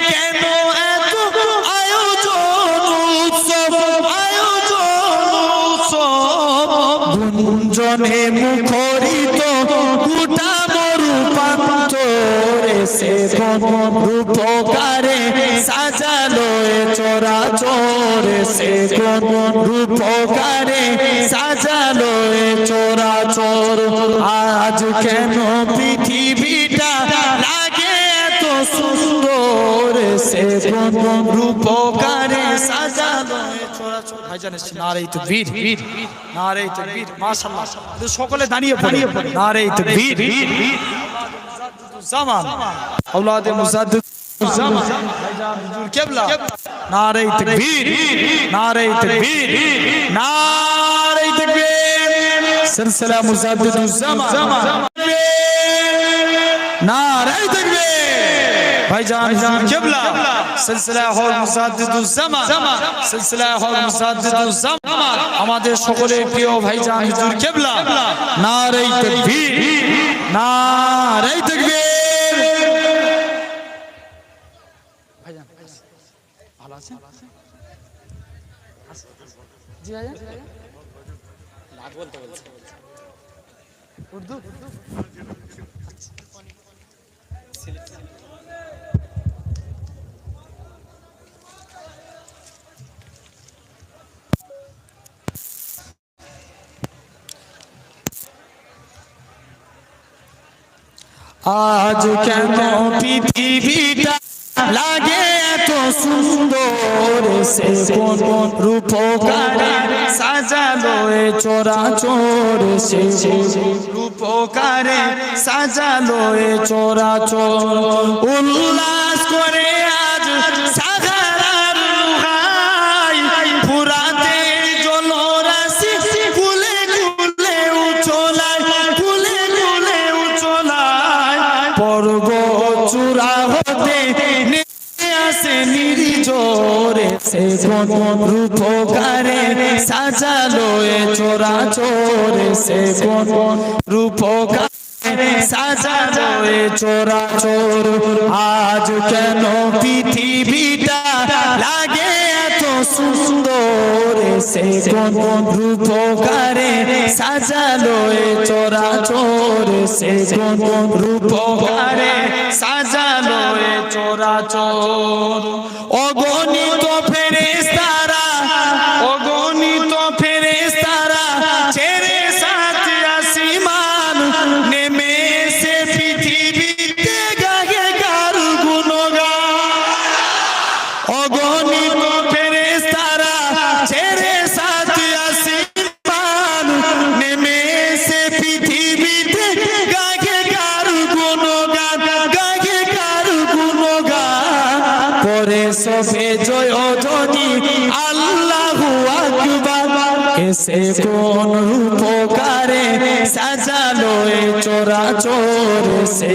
কেন এত আয়োজন উৎসব গুঞ্জনে মুখরিত গোটা মরুপ্রান্তরে সে কোন রূপকারে সাজালো এ চরাচরে সে কোন রূপকারে সাজালো এ চরাচর আজ কেন পৃথিবীটা লাগে এত সুন্দর সে কোন রূপকারে সাজালো এ চরাচর ভাইজান নারে তাকবীর নারে তাকবীর মাশাআল্লাহ সকলে দাঁড়িয়ে পড়ে নারে তাকবীর জামান আওলাদে মুজাদ্দিদ জামান ভাইজান হুজুর কিবলা নারে তাকবীর নারে তাকবীর নারে তাকবীর সিলসিলা মুজাদ্দিদুজ জামান নারে তাকবীর ভাইজান হুজুর কিবলা সিলসিলা হল মুজাদ্দিদুজ জামান সিলসিলা হল মুজাদ্দিদুজ জামান আমাদের সকলের প্রিয় ভাইজান হুজুর কিবলা নারে তাকবীর নারে তাকবীর ভাইজান ভালো আছেন জি ভাইজান লাগ বলতে বলছে উর্দু আজ কেন পৃথিবীটা লাগে এত সুন্দর সে কোন রূপকারে সাজালো এ চরাচর সে রূপকারে সাজালো এ চরাচর উল্লাস করে আজ সাগরার রুহাই ফুরাতে জলরাশি কুলে কুলে উছলায় কুলে কুলে উছলায় পর্বত চূড়া হতে নেমে আসে নির্ঝরে সে কোন রূপকারে সাজালো এ চরাচর সে কোন রূপকারে সাজালো এ চরাচর আজ কেন পৃথিবীটা লাগে এত সুন্দর সে কোন রূপকারে সাজালো এ চরাচর সে কোন রূপকারে সাজালো এ চরাচর অগণিত ফেরেশতারা অগণিত ফেরেশতারা ছেড়ে সাত আসমান নেমে এসে পৃথিবীতে গায়ে কার গুণগান অগণিত ফেরেশতারা ছেড়ে সাত আসমান নেমে এসে পৃথিবীতে গায়ে কার গুণগান গায়ে কার গুণগান করে সবে জয় ধ্বনি আল্লাহু আকবার এসে কোন রূপকারে সাজালো এ চরাচর সে